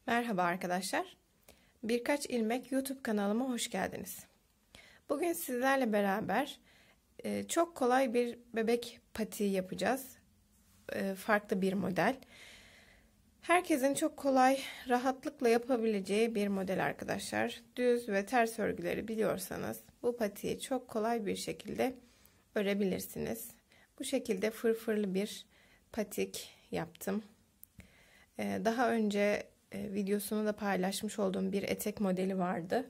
Merhaba arkadaşlar. Birkaç ilmek YouTube kanalıma hoş geldiniz. Bugün sizlerle beraber çok kolay bir bebek patiği yapacağız. Farklı bir model. Herkesin çok kolay, rahatlıkla yapabileceği bir model arkadaşlar. Düz ve ters örgüleri biliyorsanız bu patiği çok kolay bir şekilde örebilirsiniz. Bu şekilde fırfırlı bir patik yaptım. Daha önce videosunu da paylaşmış olduğum bir etek modeli vardı.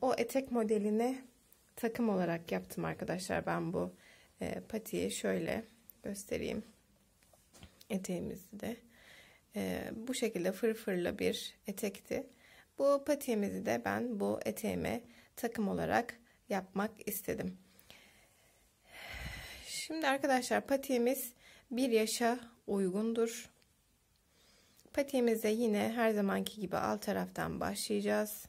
O etek modeline takım olarak yaptım arkadaşlar. Ben bu patiği şöyle göstereyim. Eteğimizi de bu şekilde fırfırlı bir etekti. Bu patiğimizi de ben bu eteğime takım olarak yapmak istedim. Şimdi arkadaşlar patiğimiz 1 yaşa uygundur. Patiğimize yine her zamanki gibi alt taraftan başlayacağız.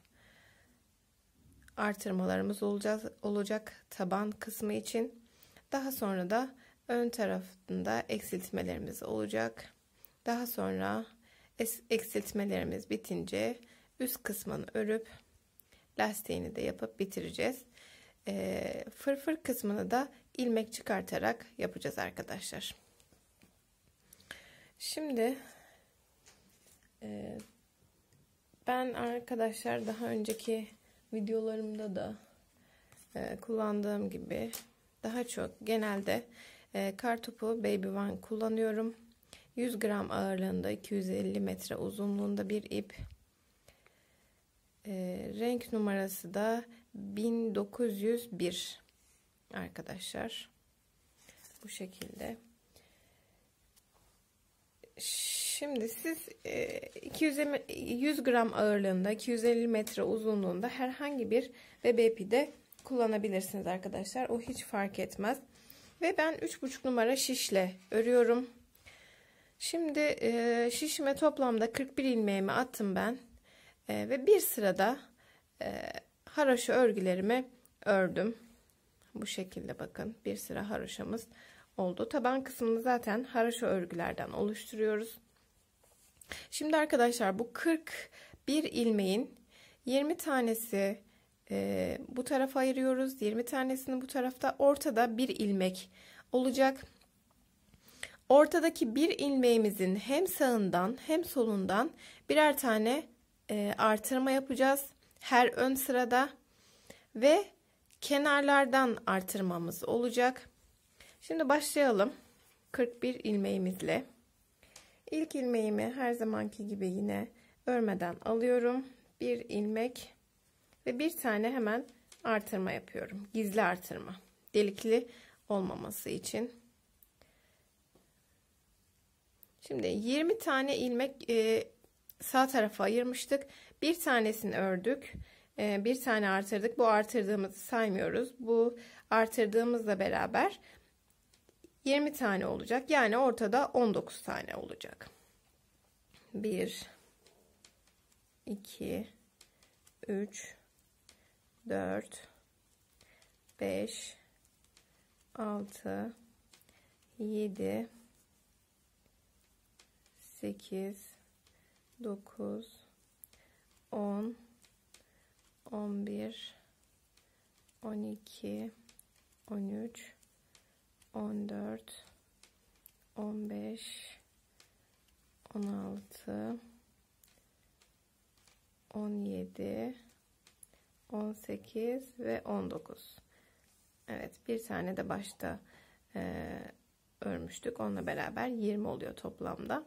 Artırmalarımız olacak taban kısmı için. Daha sonra da ön tarafında eksiltmelerimiz olacak. Daha sonra eksiltmelerimiz bitince üst kısmını örüp lastiğini de yapıp bitireceğiz. Fırfır kısmını da ilmek çıkartarak yapacağız arkadaşlar. Şimdi ben arkadaşlar daha önceki videolarımda da kullandığım gibi daha çok genelde kartopu Baby One kullanıyorum. 100 gram ağırlığında 250 metre uzunluğunda bir ip. Renk numarası da 1901 arkadaşlar. Bu şekilde. Şimdi siz 100 gram ağırlığında 250 metre uzunluğunda herhangi bir bebe ipi de kullanabilirsiniz arkadaşlar. O hiç fark etmez. Ve ben 3,5 numara şişle örüyorum. Şimdi şişime toplamda 41 ilmeğimi attım ben. Ve bir sırada haroşa örgülerimi ördüm. Bu şekilde bakın bir sıra haroşamız oldu. Taban kısmını zaten haroşa örgülerden oluşturuyoruz. Şimdi arkadaşlar bu 41 ilmeğin 20 tanesi bu tarafa ayırıyoruz. 20 tanesini bu tarafta, ortada bir ilmek olacak. Ortadaki bir ilmeğimizin hem sağından hem solundan birer tane artırma yapacağız. Her ön sırada ve kenarlardan artırmamız olacak. Şimdi başlayalım 41 ilmeğimizle. İlk ilmeğimi her zamanki gibi yine örmeden alıyorum. Bir ilmek ve bir tane hemen artırma yapıyorum. Gizli artırma. Delikli olmaması için. Şimdi 20 tane ilmek sağ tarafa ayırmıştık. Bir tanesini ördük. Bir tane artırdık. Bu artırdığımızı saymıyoruz. Bu artırdığımızla beraber 20 tane olacak. Yani ortada 19 tane olacak. 1 2 3 4 5 6 7 8 9 10 11 12 13 14 15 16 17 18 ve 19. Evet, bir tane de başta örmüştük. Onunla beraber 20 oluyor toplamda.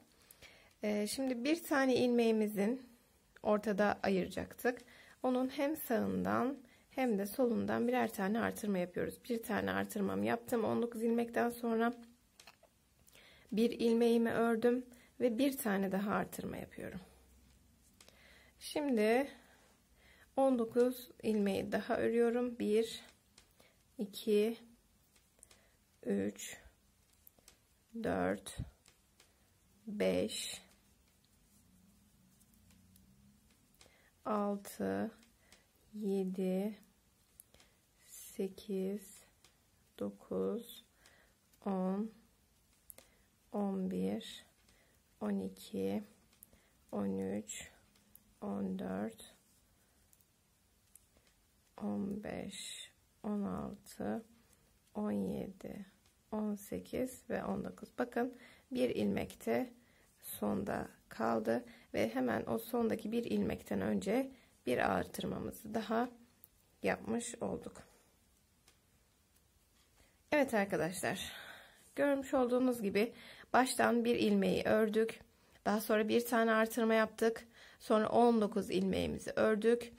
Şimdi bir tane ilmeğimizin ortada ayıracaktık. Onun hem sağından hem de solundan birer tane artırma yapıyoruz. Bir tane artırmamı yaptım. 19 ilmekten sonra bir ilmeğimi ördüm ve bir tane daha artırma yapıyorum. Şimdi 19 ilmeği daha örüyorum. 1 2 3 4 5 6 7 8 9 10 11 12 13 14, 15, 16, 17, 18 ve 19. Bakın bir ilmekte sonda kaldı ve hemen o sondaki bir ilmekten önce bir artırmamızı daha yapmış olduk. Evet arkadaşlar, görmüş olduğunuz gibi baştan bir ilmeği ördük, daha sonra bir tane artırma yaptık, sonra 19 ilmeğimizi ördük,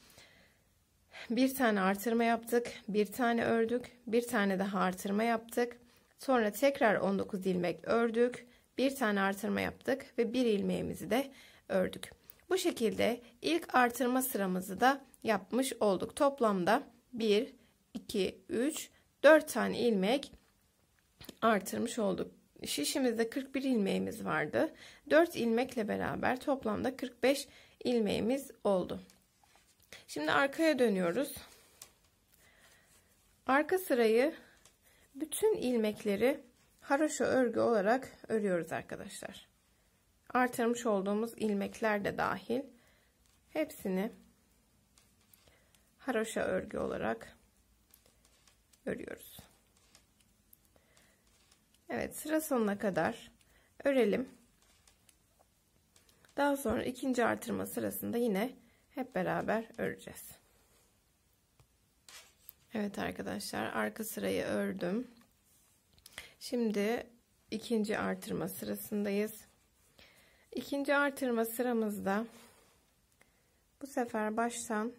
bir tane artırma yaptık, bir tane ördük, bir tane daha artırma yaptık, sonra tekrar 19 ilmek ördük, bir tane artırma yaptık ve bir ilmeğimizi de ördük. Bu şekilde ilk artırma sıramızı da yapmış olduk. Toplamda 1, 2, 3, 4 tane ilmek artırmış olduk. Şişimizde 41 ilmeğimiz vardı. 4 ilmekle beraber toplamda 45 ilmeğimiz oldu. Şimdi arkaya dönüyoruz. Arka sırayı bütün ilmekleri haroşa örgü olarak örüyoruz arkadaşlar. Artırmış olduğumuz ilmekler de dahil hepsini haroşa örgü olarak örüyoruz. Evet, sıra sonuna kadar örelim. Daha sonra ikinci artırma sırasında yine hep beraber öreceğiz. Evet arkadaşlar, arka sırayı ördüm. Şimdi ikinci artırma sırasındayız. İkinci artırma sıramızda bu sefer baştan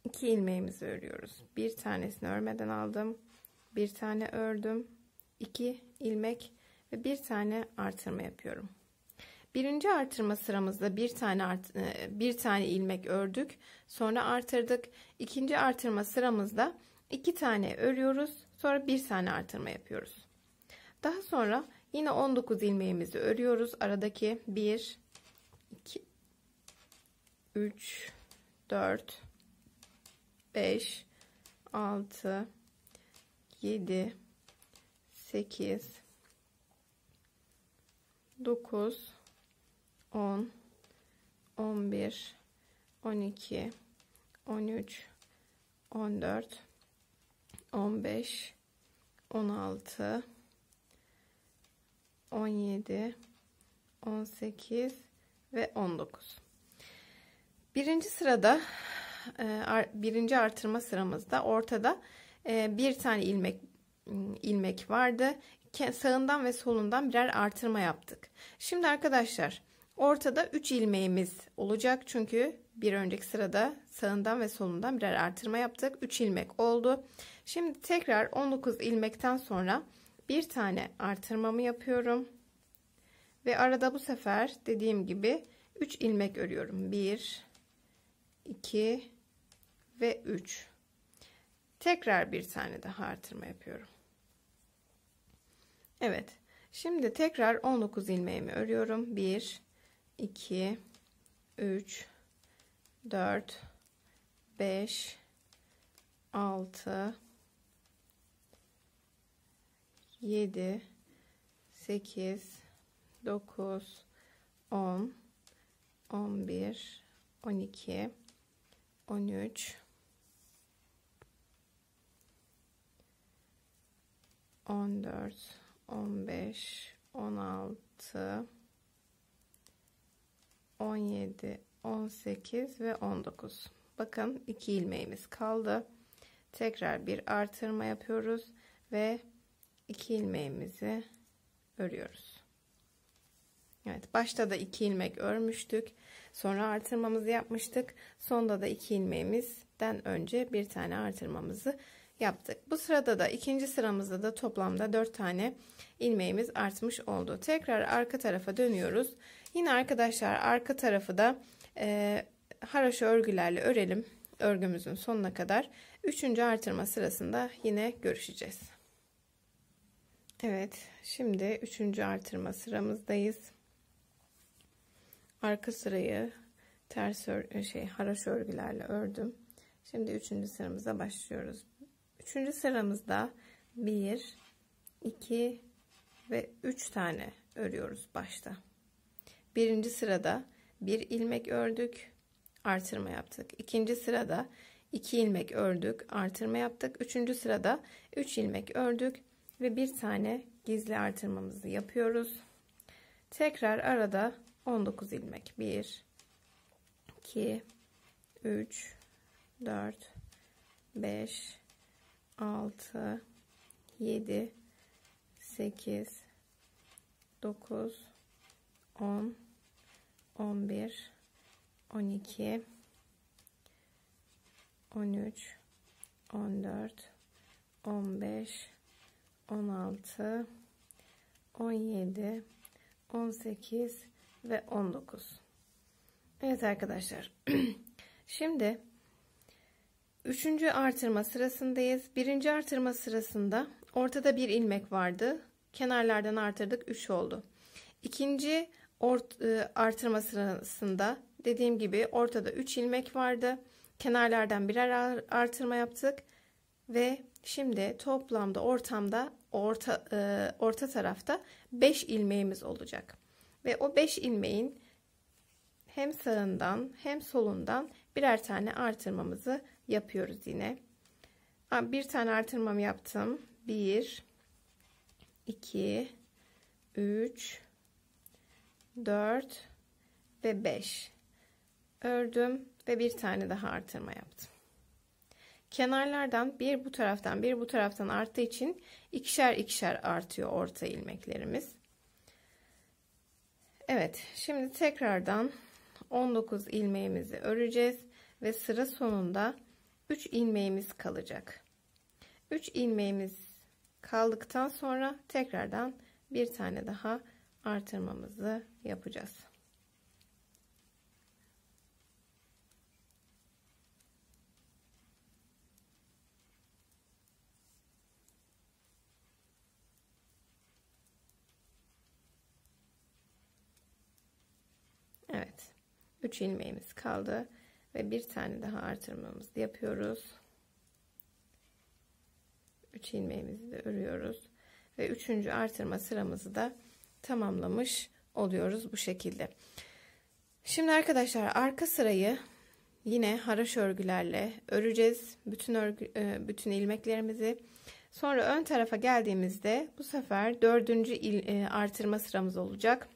2 ilmeğimizi örüyoruz. Bir tanesini örmeden aldım. Bir tane ördüm. 2 ilmek ve bir tane artırma yapıyorum. Birinci artırma sıramızda bir tane ilmek ördük. Sonra artırdık. İkinci artırma sıramızda 2 tane örüyoruz. Sonra bir tane artırma yapıyoruz. Daha sonra yine 19 ilmeğimizi örüyoruz. Aradaki 1, 2, 3, 4, 5, 6, 7, 8, 9, 10, 11, 12, 13, 14, 15, 16, 17, 18 ve 19. Birinci sırada birinci artırma sıramızda ortada bir tane ilmek vardı. Sağından ve solundan birer artırma yaptık. Şimdi arkadaşlar ortada 3 ilmeğimiz olacak. Çünkü bir önceki sırada sağından ve solundan birer artırma yaptık. 3 ilmek oldu. Şimdi tekrar 19 ilmekten sonra bir tane artırmamı yapıyorum. Ve arada bu sefer dediğim gibi 3 ilmek örüyorum. 1, 2 ve 3. Tekrar bir tane daha artırma yapıyorum. Evet. Şimdi tekrar 19 ilmeğimi örüyorum. 1, 2, 3, 4, 5, 6, 7, 8, 9, 10, 11, 12, 13, 14, 15, 16, 17, 18 ve 19. Bakın 2 ilmeğimiz kaldı. Tekrar bir artırma yapıyoruz ve 2 ilmeğimizi örüyoruz. Evet, başta da 2 ilmek örmüştük. Sonra artırmamızı yapmıştık. Sonda da 2 ilmeğimizden önce bir tane artırmamızı yaptık. Bu sırada da ikinci sıramızda da toplamda 4 tane ilmeğimiz artmış oldu. Tekrar arka tarafa dönüyoruz. Yine arkadaşlar arka tarafı da haroşa örgülerle örelim. Örgümüzün sonuna kadar. 3. artırma sırasında yine görüşeceğiz. Evet, şimdi 3. artırma sıramızdayız. Arka sırayı haroşa örgülerle ördüm. Şimdi 3. sıramıza başlıyoruz. 3. sıramızda 1, 2 ve 3 tane örüyoruz başta. Birinci sırada bir ilmek ördük. artırma yaptık. İkinci sırada 2 ilmek ördük, artırma yaptık. Üçüncü sırada 3 ilmek ördük ve bir tane gizli artırmamızı yapıyoruz. Tekrar arada 19 ilmek. 1 2 3 4 5 6 7 8 9 10 11 12 13 14 15 16 17 18 ve 19. Evet arkadaşlar. Şimdi 3. artırma sırasındayız. 1. artırma sırasında ortada bir ilmek vardı. Kenarlardan artırdık, 3 oldu. 2. artırma sırasında dediğim gibi ortada 3 ilmek vardı. Kenarlardan birer artırma yaptık ve şimdi toplamda orta tarafta 5 ilmeğimiz olacak. Ve o 5 ilmeğin hem sağından hem solundan birer tane artırmamızı yapıyoruz yine. Bir tane artırmamı yaptım. 1 2 3 4 ve 5 ördüm ve bir tane daha artırma yaptım. Kenarlardan bir bu taraftan bir bu taraftan arttığı için ikişer ikişer artıyor orta ilmeklerimiz. Evet, şimdi tekrardan 19 ilmeğimizi öreceğiz ve sıra sonunda 3 ilmeğimiz kalacak. 3 ilmeğimiz kaldıktan sonra tekrardan bir tane daha artırmamızı yapacağız. Evet, 3 ilmeğimiz kaldı ve bir tane daha artırmamızı yapıyoruz. 3 ilmeğimizi de örüyoruz ve 3. artırma sıramızı da tamamlamış oluyoruz bu şekilde. Şimdi arkadaşlar arka sırayı yine haraşo örgülerle öreceğiz. Bütün ilmeklerimizi. Sonra ön tarafa geldiğimizde bu sefer 4. artırma sıramız olacak.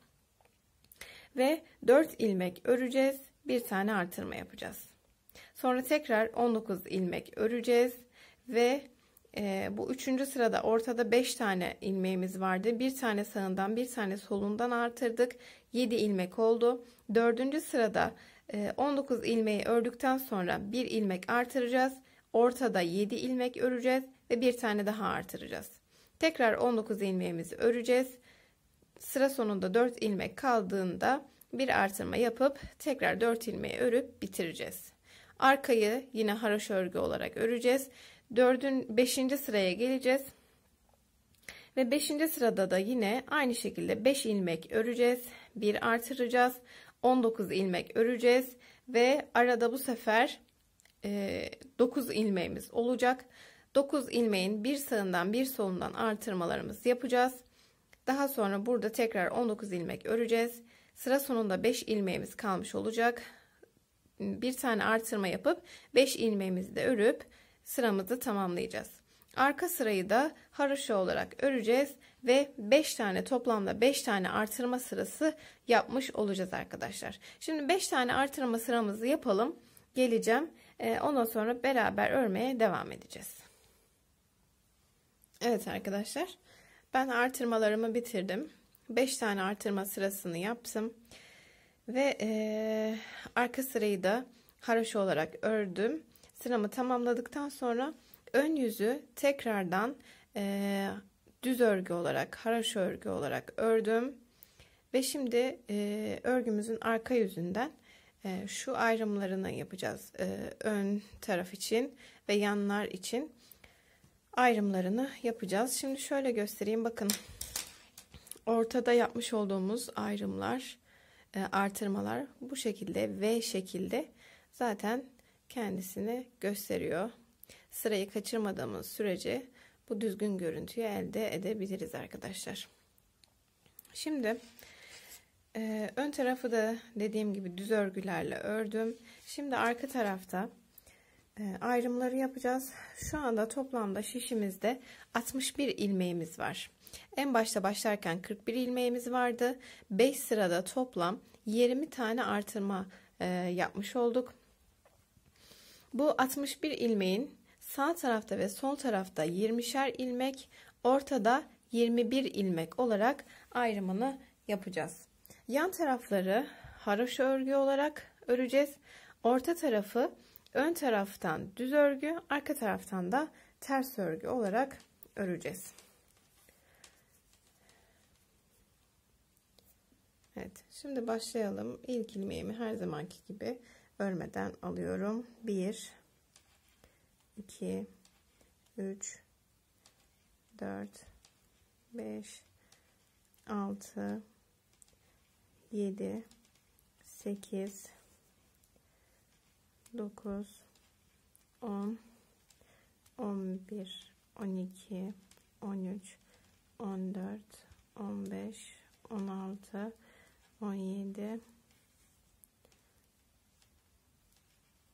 Ve 4 ilmek öreceğiz. Bir tane artırma yapacağız. Sonra tekrar 19 ilmek öreceğiz. Ve bu 3. sırada ortada 5 tane ilmeğimiz vardı. Bir tane sağından bir tane solundan artırdık. 7 ilmek oldu. 4. sırada 19 ilmeği ördükten sonra bir ilmek artıracağız. Ortada 7 ilmek öreceğiz ve bir tane daha artıracağız. Tekrar 19 ilmeğimizi öreceğiz. Sıra sonunda 4 ilmek kaldığında bir artırma yapıp tekrar 4 ilmeği örüp bitireceğiz. Arkayı yine haraşo örgü olarak öreceğiz. 5. sıraya geleceğiz. Ve 5. sırada da yine aynı şekilde 5 ilmek öreceğiz. Bir artıracağız. 19 ilmek öreceğiz. Ve arada bu sefer 9 ilmeğimiz olacak. 9 ilmeğin bir sağından bir solundan artırmalarımızı yapacağız. Daha sonra burada tekrar 19 ilmek öreceğiz. Sıra sonunda 5 ilmeğimiz kalmış olacak. Bir tane artırma yapıp 5 ilmeğimizi de örüp sıramızı tamamlayacağız. Arka sırayı da haraşo olarak öreceğiz ve 5 tane toplamda 5 tane artırma sırası yapmış olacağız arkadaşlar. Şimdi 5 tane artırma sıramızı yapalım. Geleceğim. Ondan sonra beraber örmeye devam edeceğiz. Evet arkadaşlar. Ben artırmalarımı bitirdim. 5 tane artırma sırasını yaptım. Ve arka sırayı da haraşo olarak ördüm. Sıramı tamamladıktan sonra ön yüzü tekrardan düz örgü olarak, haraşo örgü olarak ördüm. Ve şimdi örgümüzün arka yüzünden şu ayrımlarını yapacağız. Ön taraf için ve yanlar için ayrımlarını yapacağız. Şimdi şöyle göstereyim. Bakın. Ortada yapmış olduğumuz ayrımlar, artırmalar bu şekilde V şekilde zaten kendisini gösteriyor. Sırayı kaçırmadığımız sürece bu düzgün görüntüyü elde edebiliriz arkadaşlar. Şimdi Ön tarafı da dediğim gibi düz örgülerle ördüm. Şimdi arka tarafta ayrımları yapacağız. Şu anda toplamda şişimizde 61 ilmeğimiz var. En başta başlarken 41 ilmeğimiz vardı. 5 sırada toplam 20 tane artırma yapmış olduk. Bu 61 ilmeğin sağ tarafta ve sol tarafta 20'şer ilmek, ortada 21 ilmek olarak ayrımını yapacağız. Yan tarafları haroşa örgü olarak öreceğiz. Orta tarafı ön taraftan düz örgü, arka taraftan da ters örgü olarak öreceğiz. Evet, şimdi başlayalım. İlk ilmeğimi her zamanki gibi örmeden alıyorum. 1 2 3 4 5 6 7 8 9 10 11 12 13 14 15 16 17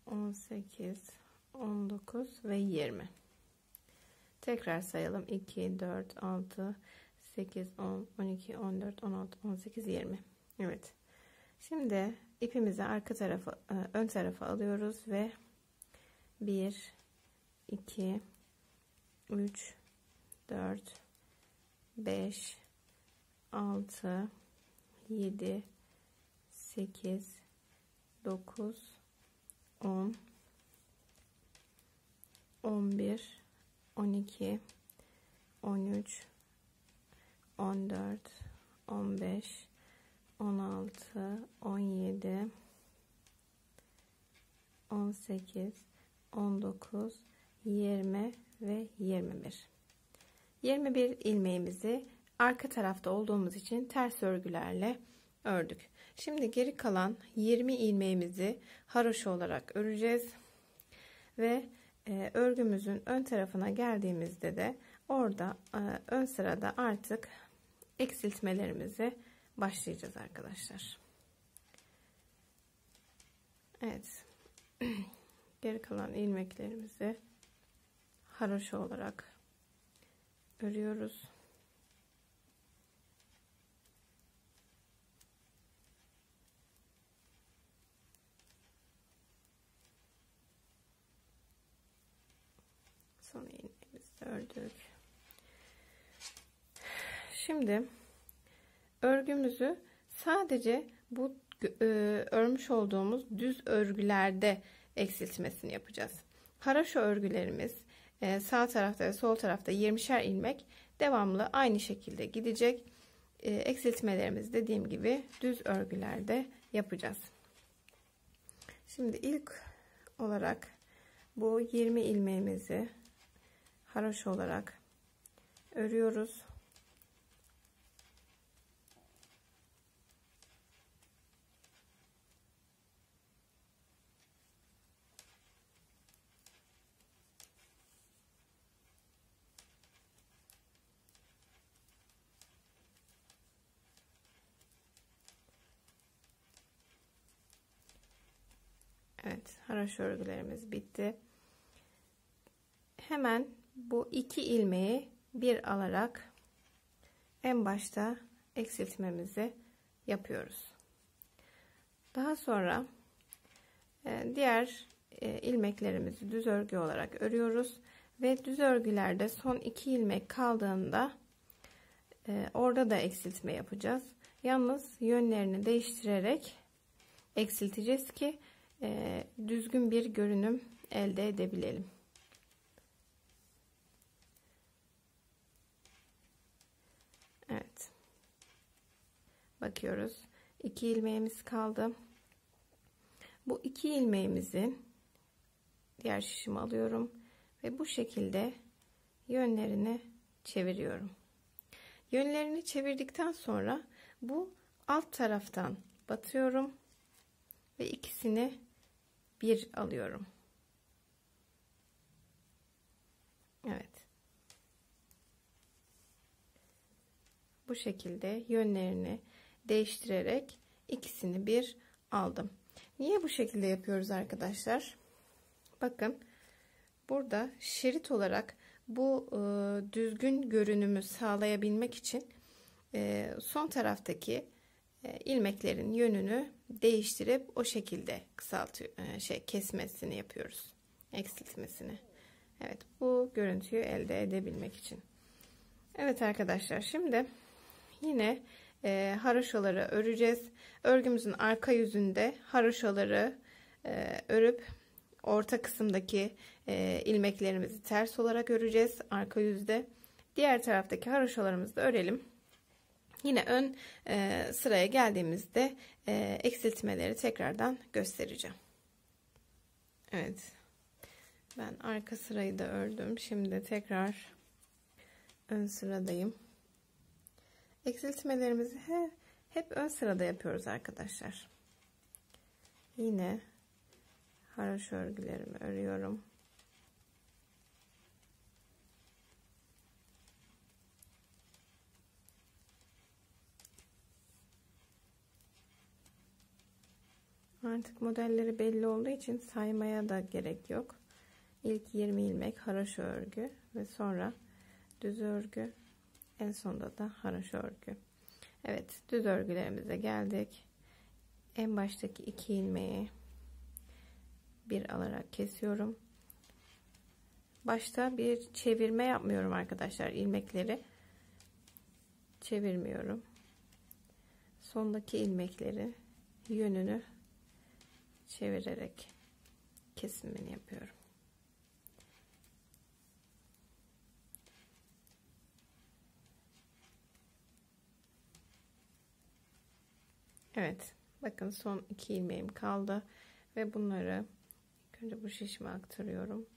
18 19 ve 20. Tekrar sayalım. 2 4 6 8 10 12 14 16 18 20. Evet. Şimdi ipimizi arka tarafa, ön tarafa alıyoruz ve 1 2 3 4 5 6 7 8 9 10 11 12 13 14 15 16 17 18 19 20 ve 21. 21 ilmeğimizi arka tarafta olduğumuz için ters örgülerle ördük. Şimdi geri kalan 20 ilmeğimizi haroşa olarak öreceğiz ve örgümüzün ön tarafına geldiğimizde de orada ön sırada artık eksiltmelerimizi başlayacağız arkadaşlar. Evet. Geri kalan ilmeklerimizi haroşa olarak örüyoruz. Son ilmeğimizi ördük. Şimdi örgümüzü sadece bu örmüş olduğumuz düz örgülerde eksiltmesini yapacağız. Haroşa örgülerimiz sağ tarafta ve sol tarafta 20'şer ilmek devamlı aynı şekilde gidecek. Eksiltmelerimizi dediğim gibi düz örgülerde yapacağız. Şimdi ilk olarak bu 20 ilmeğimizi haroşa olarak örüyoruz. Evet, haroşa örgülerimiz bitti. Hemen bu iki ilmeği bir alarak en başta eksiltmemizi yapıyoruz. Daha sonra diğer ilmeklerimizi düz örgü olarak örüyoruz ve düz örgülerde son iki ilmek kaldığında orada da eksiltme yapacağız. Yalnız yönlerini değiştirerek eksilteceğiz ki düzgün bir görünüm elde edebilelim. Evet. Bakıyoruz. 2 ilmeğimiz kaldı. Bu 2 ilmeğimizin diğer şişimi alıyorum ve bu şekilde yönlerini çeviriyorum. Yönlerini çevirdikten sonra bu alt taraftan batıyorum ve ikisini bir alıyorum. Evet. Bu şekilde yönlerini değiştirerek ikisini bir aldım. Niye bu şekilde yapıyoruz arkadaşlar? Bakın burada şerit olarak bu düzgün görünümü sağlayabilmek için son taraftaki ilmeklerin yönünü değiştirip o şekilde kesmesini yapıyoruz. Eksiltmesini. Evet, bu görüntüyü elde edebilmek için. Evet arkadaşlar, şimdi yine haroşaları öreceğiz. Örgümüzün arka yüzünde haroşaları örüp orta kısımdaki ilmeklerimizi ters olarak öreceğiz arka yüzde. Diğer taraftaki haroşalarımızı da örelim. Yine ön sıraya geldiğimizde eksiltmeleri tekrardan göstereceğim. Evet, ben arka sırayı da ördüm. Şimdi tekrar ön sıradayım. Eksiltmelerimizi hep ön sırada yapıyoruz arkadaşlar. Yine haroşa örgülerimi örüyorum. Artık modelleri belli olduğu için saymaya da gerek yok. İlk 20 ilmek haroşa örgü ve sonra düz örgü, en sonunda da haroşa örgü. Evet, düz örgülerimize geldik. En baştaki 2 ilmeği bir alarak kesiyorum. Başta bir çevirme yapmıyorum arkadaşlar, ilmekleri çevirmiyorum. Sondaki ilmekleri yönünü çevirerek kesimini yapıyorum. Evet, bakın son 2 ilmeğim kaldı ve bunları önce bu şişime aktarıyorum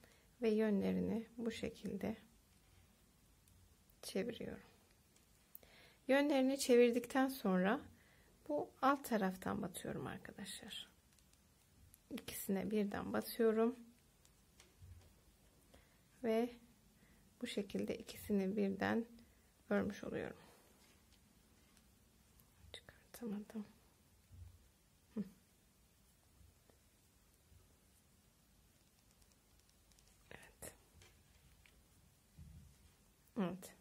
ve yönlerini bu şekilde çeviriyorum. Yönlerini çevirdikten sonra bu alt taraftan batıyorum arkadaşlar. İkisine birden basıyorum ve bu şekilde ikisini birden örmüş oluyorum. Çıkartamadım. Evet. Evet.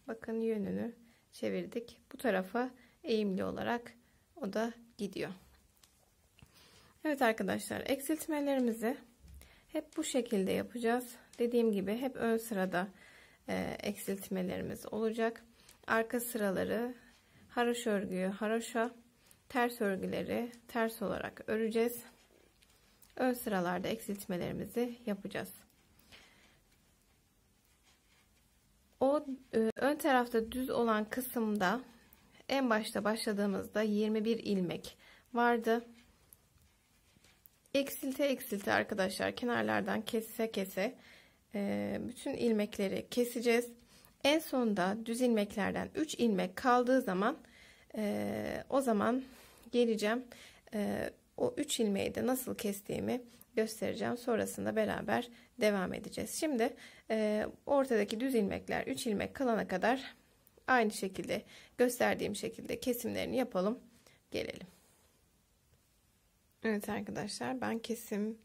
Bakın yönünü çevirdik. Bu tarafa eğimli olarak o da gidiyor. Evet arkadaşlar, eksiltmelerimizi hep bu şekilde yapacağız. Dediğim gibi hep ön sırada eksiltmelerimiz olacak. Arka sıraları haroşa örgüyü haroşa, ters örgüleri ters olarak öreceğiz. Ön sıralarda eksiltmelerimizi yapacağız. O ön tarafta düz olan kısımda en başta başladığımızda 21 ilmek vardı. Eksilte eksilte arkadaşlar, kenarlardan kese kese bütün ilmekleri keseceğiz. En sonda düz ilmeklerden 3 ilmek kaldığı zaman o zaman geleceğim. O 3 ilmeği de nasıl kestiğimi göstereceğim. Sonrasında beraber devam edeceğiz. Şimdi ortadaki düz ilmekler 3 ilmek kalana kadar aynı şekilde gösterdiğim şekilde kesimlerini yapalım. Gelelim. Evet arkadaşlar, ben kesim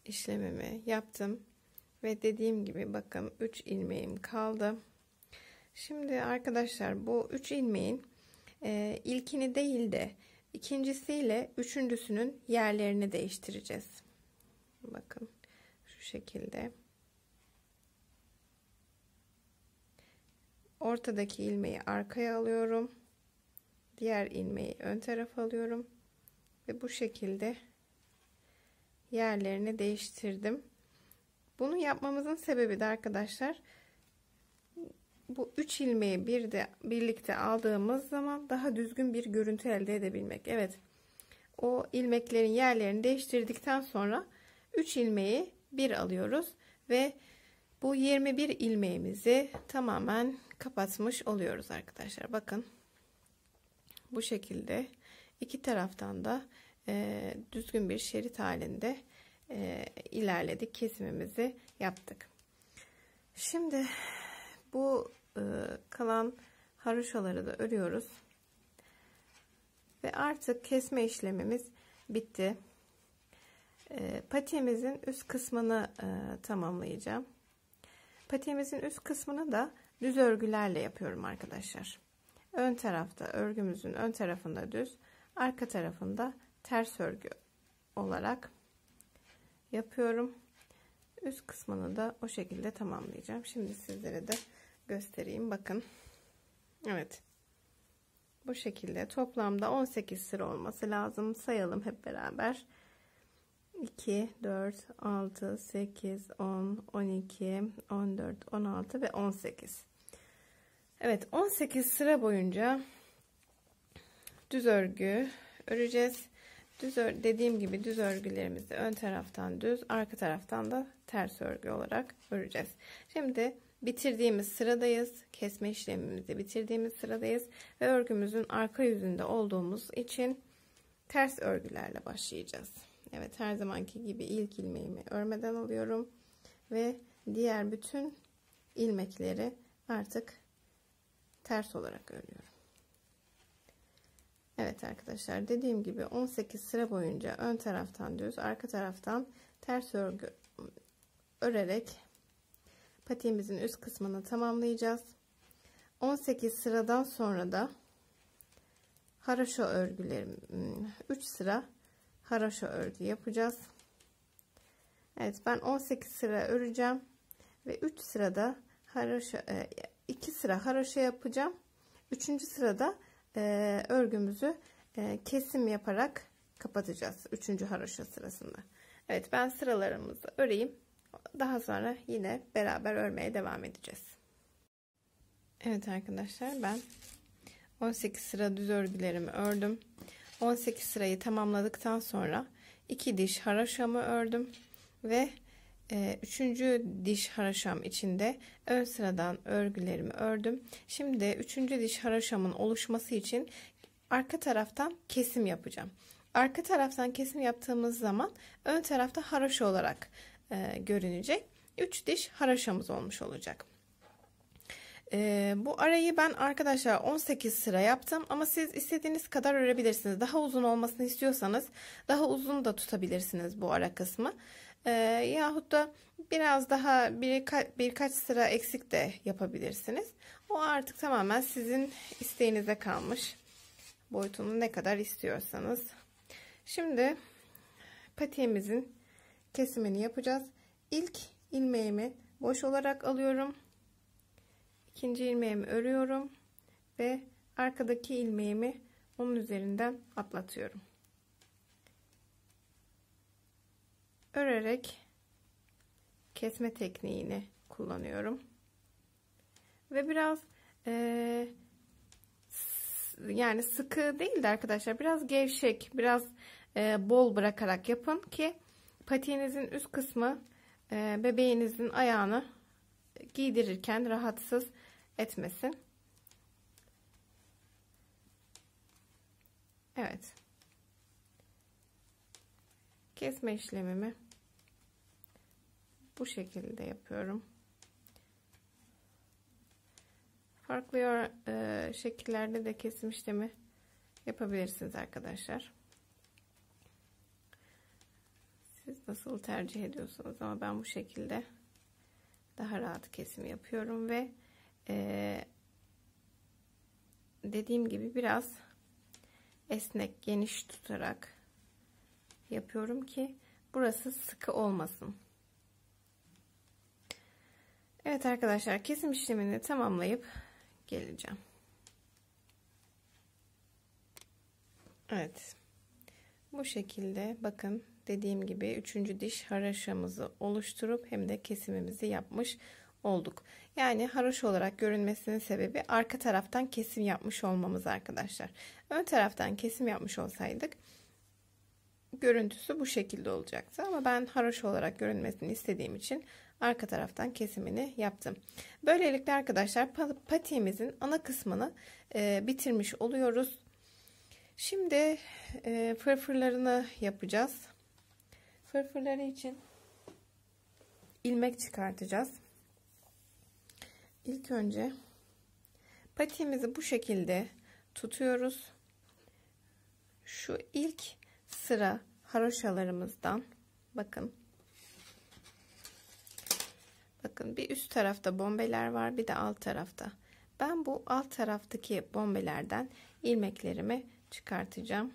işlemimi yaptım ve dediğim gibi bakın 3 ilmeğim kaldı. Şimdi arkadaşlar, bu 3 ilmeğin ilkini değil de ikincisiyle üçüncüsünün yerlerini değiştireceğiz. Bakın şu şekilde. Ortadaki ilmeği arkaya alıyorum. Diğer ilmeği ön tarafa alıyorum. Ve bu şekilde yerlerini değiştirdim. Bunu yapmamızın sebebi de arkadaşlar, bu 3 ilmeği birlikte aldığımız zaman daha düzgün bir görüntü elde edebilmek. Evet, o ilmeklerin yerlerini değiştirdikten sonra 3 ilmeği bir alıyoruz ve bu 21 ilmeğimizi tamamen kapatmış oluyoruz arkadaşlar. Bakın bu şekilde iki taraftan da düzgün bir şerit halinde ilerledik, kesimimizi yaptık. Şimdi bu kalan haroşaları da örüyoruz. Ve artık kesme işlemimiz bitti. Patiğimizin üst kısmını tamamlayacağım. Patiğimizin üst kısmını da düz örgülerle yapıyorum arkadaşlar. Ön tarafta, örgümüzün ön tarafında düz, arka tarafında ters örgü olarak yapıyorum. Üst kısmını da o şekilde tamamlayacağım. Şimdi sizlere de göstereyim. Bakın. Evet. Bu şekilde toplamda 18 sıra olması lazım. Sayalım hep beraber. 2, 4, 6, 8, 10, 12, 14, 16 ve 18. Evet, 18 sıra boyunca düz örgü öreceğiz. Dediğim gibi düz örgülerimizi ön taraftan düz, arka taraftan da ters örgü olarak öreceğiz. Şimdi bitirdiğimiz sıradayız. Kesme işlemimizi bitirdiğimiz sıradayız ve örgümüzün arka yüzünde olduğumuz için ters örgülerle başlayacağız. Evet, her zamanki gibi ilk ilmeğimi örmeden alıyorum ve diğer bütün ilmekleri artık ters olarak örüyorum. Evet arkadaşlar, dediğim gibi 18 sıra boyunca ön taraftan düz, arka taraftan ters örgü örerek patiğimizin üst kısmını tamamlayacağız. 18 sıradan sonra da haroşa örgülerim 3 sıra haroşa örgü yapacağız. Evet, ben 18 sıra öreceğim ve 3 sırada haroşa 2 sıra haroşa yapacağım. 3. sırada örgümüzü kesim yaparak kapatacağız 3. haroşa sırasında. Evet, ben sıralarımızı öreyim. Daha sonra yine beraber örmeye devam edeceğiz. Evet arkadaşlar, ben 18 sıra düz örgülerimi ördüm. 18 sırayı tamamladıktan sonra 2 diş haroşamı ördüm ve 3. diş haroşam içinde ön sıradan örgülerimi ördüm. Şimdi 3. diş haroşamın oluşması için arka taraftan kesim yapacağım. Arka taraftan kesim yaptığımız zaman ön tarafta haroşa olarak görünecek. 3 diş haroşamız olmuş olacak. Bu arayı ben arkadaşlar 18 sıra yaptım ama siz istediğiniz kadar örebilirsiniz. Daha uzun olmasını istiyorsanız daha uzun da tutabilirsiniz bu ara kısmı. Yahut da biraz daha birkaç sıra eksik de yapabilirsiniz. O artık tamamen sizin isteğinize kalmış. Boyutunu ne kadar istiyorsanız. Şimdi patiğimizin kesimini yapacağız. İlk ilmeğimi boş olarak alıyorum. İkinci ilmeğimi örüyorum ve arkadaki ilmeğimi onun üzerinden atlatıyorum. Örerek kesme tekniğini kullanıyorum. Ve biraz yani sıkı değil de arkadaşlar, biraz gevşek, biraz bol bırakarak yapın ki patiğinizin üst kısmı bebeğinizin ayağını giydirirken rahatsız etmesin. Evet. Kesme işlemimi bu şekilde yapıyorum. Farklı şekillerde de kesim işlemi yapabilirsiniz arkadaşlar. Siz nasıl tercih ediyorsanız, ama ben bu şekilde daha rahat kesim yapıyorum ve dediğim gibi biraz esnek, geniş tutarak yapıyorum ki burası sıkı olmasın. Evet arkadaşlar, kesim işlemini tamamlayıp geleceğim. Evet, bu şekilde bakın, dediğim gibi 3. diş haroşamızı oluşturup hem de kesimimizi yapmış olduk. Yani haroşa olarak görünmesinin sebebi arka taraftan kesim yapmış olmamız arkadaşlar. Ön taraftan kesim yapmış olsaydık görüntüsü bu şekilde olacaktı. Ama ben haroşa olarak görünmesini istediğim için arka taraftan kesimini yaptım. Böylelikle arkadaşlar patiğimizin ana kısmını bitirmiş oluyoruz. Şimdi fırfırlarını yapacağız. Fırfırları için ilmek çıkartacağız. İlk önce patiğimizi bu şekilde tutuyoruz şu ilk sıra haroşalarımızdan bakın bir üst tarafta bombeler var, bir de alt tarafta. Ben bu alt taraftaki bombelerden ilmeklerimi çıkartacağım.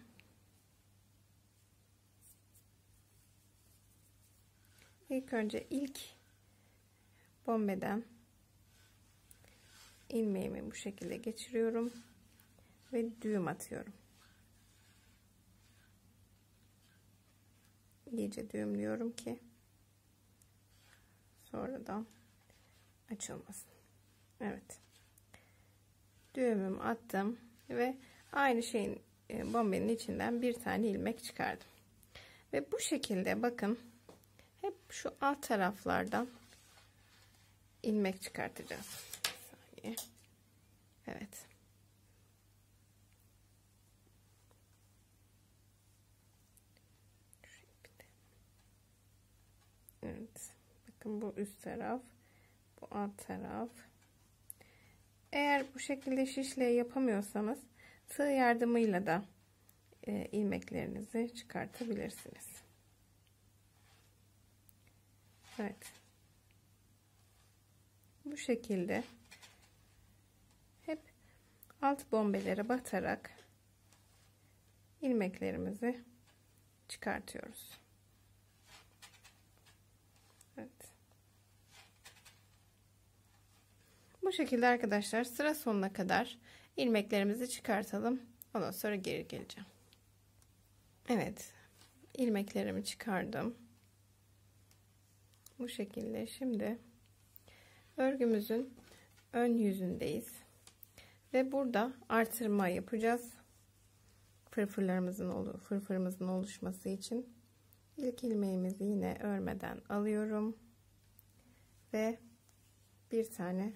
İlk önce ilk bombeden ilmeğimi bu şekilde geçiriyorum ve düğüm atıyorum. İyice düğümlüyorum ki sonradan açılmasın. Evet. Düğümümü attım ve aynı şeyin bombenin içinden bir tane ilmek çıkardım. Ve bu şekilde bakın hep şu alt taraflardan ilmek çıkartacağız. Bir saniye. Evet. Evet. Bakın bu üst taraf, bu alt taraf. Eğer bu şekilde şişle yapamıyorsanız tığ yardımıyla da ilmeklerinizi çıkartabilirsiniz. Evet. Bu şekilde hep alt bombelere batarak ilmeklerimizi çıkartıyoruz. Evet. Bu şekilde arkadaşlar sıra sonuna kadar ilmeklerimizi çıkartalım. Ondan sonra geri geleceğim. Evet. İlmeklerimi çıkardım. Bu şekilde şimdi örgümüzün ön yüzündeyiz. Ve burada artırma yapacağız. Fırfırımızın oluşması için ilk ilmeğimizi yine örmeden alıyorum ve bir tane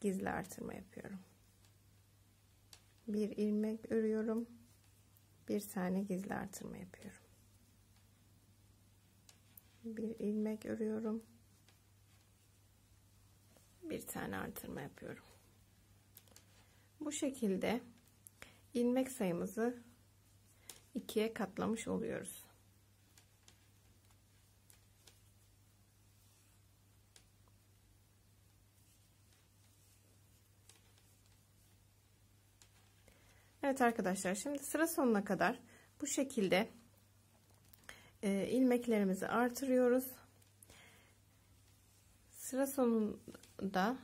gizli artırma yapıyorum. Bir ilmek örüyorum, bir tane gizli artırma yapıyorum. Bir ilmek örüyorum, bir tane artırma yapıyorum. Bu şekilde ilmek sayımızı 2'ye katlamış oluyoruz. Evet arkadaşlar, şimdi sıra sonuna kadar bu şekilde ilmeklerimizi artırıyoruz. Sıra sonunda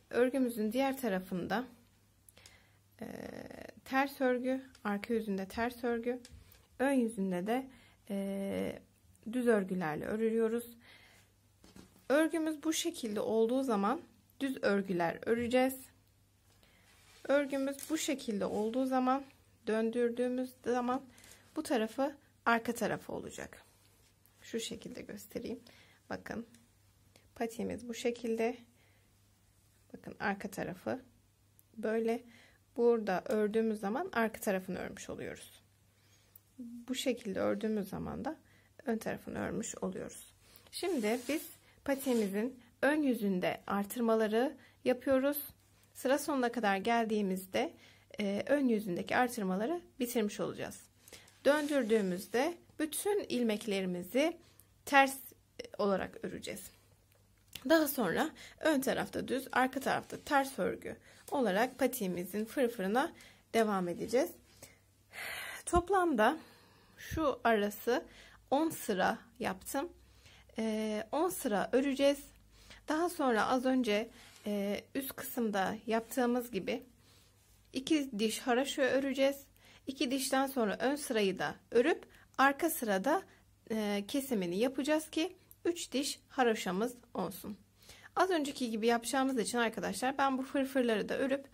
örgümüzün diğer tarafında ters örgü, arka yüzünde ters örgü, ön yüzünde de düz örgülerle örüyoruz. Örgümüz bu şekilde olduğu zaman düz örgüler öreceğiz. Örgümüz bu şekilde olduğu zaman, döndürdüğümüz zaman bu tarafı arka tarafı olacak. Şu şekilde göstereyim. Bakın, patiğimiz bu şekilde. Bakın arka tarafı böyle. Burada ördüğümüz zaman arka tarafını örmüş oluyoruz. Bu şekilde ördüğümüz zaman da ön tarafını örmüş oluyoruz. Şimdi biz patiğimizin ön yüzünde artırmaları yapıyoruz. Sıra sonuna kadar geldiğimizde ön yüzündeki artırmaları bitirmiş olacağız. Döndürdüğümüzde bütün ilmeklerimizi ters olarak öreceğiz. Daha sonra ön tarafta düz, arka tarafta ters örgü olarak patiğimizin fırfırına devam edeceğiz. Toplamda şu arası 10 sıra yaptım. 10 sıra öreceğiz. Daha sonra az önce üst kısımda yaptığımız gibi 2 diş haroşa öreceğiz. 2 dişten sonra ön sırayı da örüp arka sırada kesimini yapacağız ki 3 diş haroşamız olsun. Az önceki gibi yapacağımız için arkadaşlar ben bu fırfırları da örüp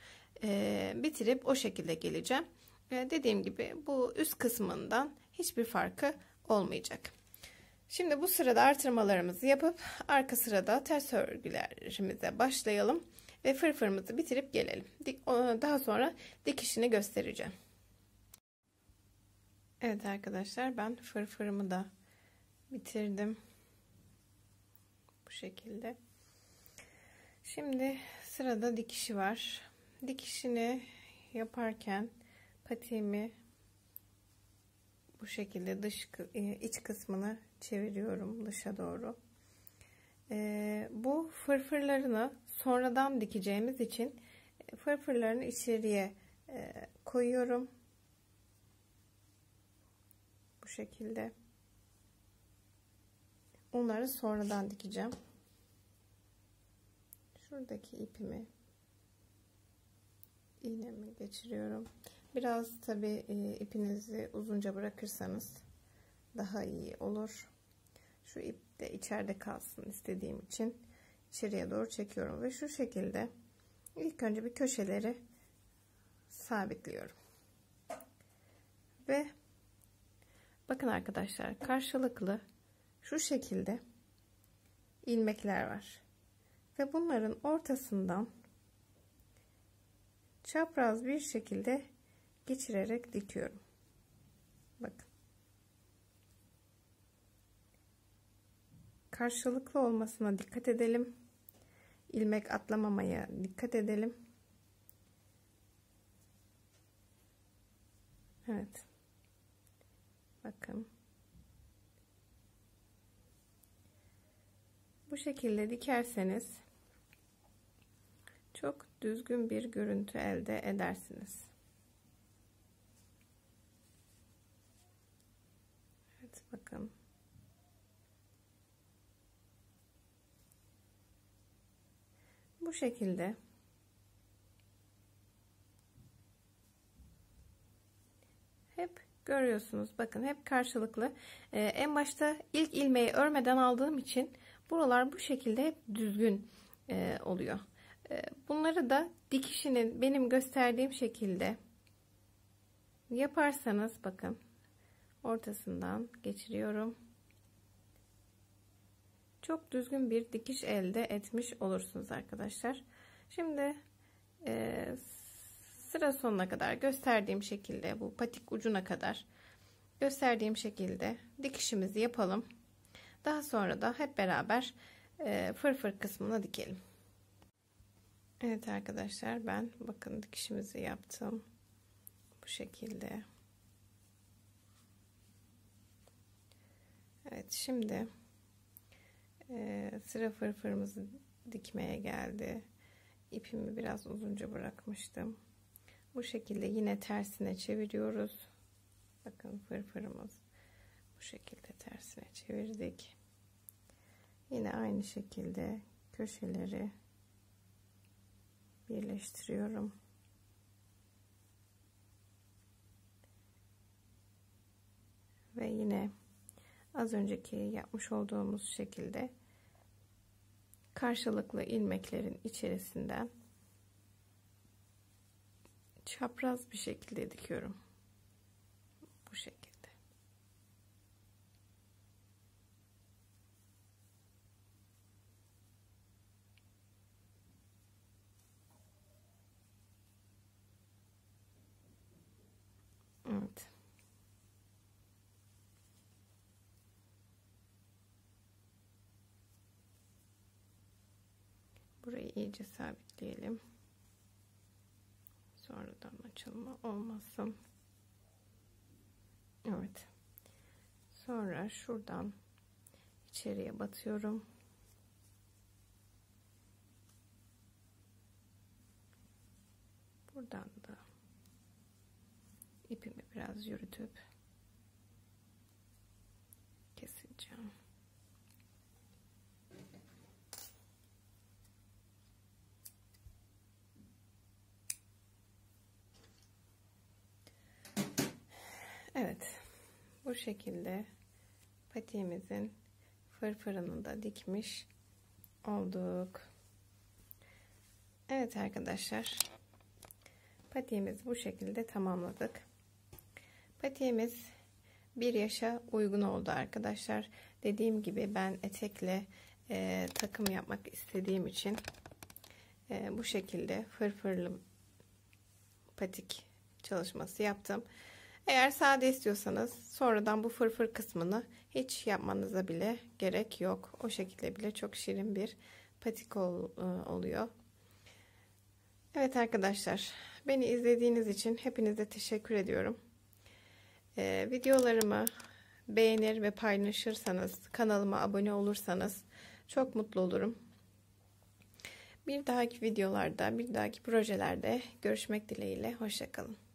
bitirip o şekilde geleceğim. Dediğim gibi bu üst kısmından hiçbir farkı olmayacak. Şimdi bu sırada artırmalarımızı yapıp arka sırada ters örgülerimize başlayalım ve fırfırımızı bitirip gelelim. Daha sonra dikişini göstereceğim. Evet arkadaşlar, ben fırfırımı da bitirdim. Bu şekilde. Şimdi sırada dikişi var. Dikişini yaparken patiğimi Bu şekilde iç kısmını çeviriyorum dışa doğru. Bu fırfırlarını sonradan dikeceğimiz için fırfırlarını içeriye koyuyorum. Bu şekilde. Onları sonradan dikeceğim. Şuradaki ipimi, iğnemi geçiriyorum. Biraz tabi ipinizi uzunca bırakırsanız daha iyi olur. Şu ip de içeride kalsın istediğim için içeriye doğru çekiyorum ve şu şekilde ilk önce bir köşeleri sabitliyorum. Ve bakın arkadaşlar, karşılıklı şu şekilde ilmekler var ve bunların ortasından çapraz bir şekilde geçirerek dikiyorum. Bakın. Karşılıklı olmasına dikkat edelim. İlmek atlamamaya dikkat edelim. Evet. Bakın. Bu şekilde dikerseniz çok düzgün bir görüntü elde edersiniz. Evet, bakın. Bu şekilde hep görüyorsunuz. Bakın, hep karşılıklı. En başta ilk ilmeği örmeden aldığım için buralar bu şekilde hep düzgün oluyor. Bunları da dikişinin benim gösterdiğim şekilde yaparsanız, bakın, ortasından geçiriyorum. Çok düzgün bir dikiş elde etmiş olursunuz arkadaşlar. Şimdi sıra sonuna kadar gösterdiğim şekilde, bu patik ucuna kadar gösterdiğim şekilde dikişimizi yapalım. Daha sonra da hep beraber fırfır kısmına dikelim. Evet arkadaşlar, ben bakın dikişimizi yaptım. Bu şekilde. Evet, şimdi sıra fırfırımızı dikmeye geldi. İpimi biraz uzunca bırakmıştım. Bu şekilde yine tersine çeviriyoruz. Bakın, fırfırımız bu şekilde tersine çevirdik. Yine aynı şekilde köşeleri birleştiriyorum. Ve yine az önceki yapmış olduğumuz şekilde karşılıklı ilmeklerin içerisinden çapraz bir şekilde dikiyorum. Bu şekilde. Evet. Burayı iyice sabitleyelim. Sonradan açılma olmasın. Evet. Sonra şuradan içeriye batıyorum. Buradan da ipimi biraz yürütüp keseceğim. Evet, bu şekilde patiğimizin fırfırını da dikmiş olduk. Evet arkadaşlar, patiğimizi bu şekilde tamamladık. Patiğimiz 1 yaşa uygun oldu arkadaşlar. Dediğim gibi ben etekle takım yapmak istediğim için bu şekilde fırfırlı patik çalışması yaptım. Eğer sade istiyorsanız sonradan bu fırfır kısmını hiç yapmanıza bile gerek yok. O şekilde bile çok şirin bir patik oluyor. Evet arkadaşlar, beni izlediğiniz için hepinize teşekkür ediyorum. Videolarımı beğenir ve paylaşırsanız, kanalıma abone olursanız çok mutlu olurum. Bir dahaki videolarda, bir dahaki projelerde görüşmek dileğiyle. Hoşça kalın.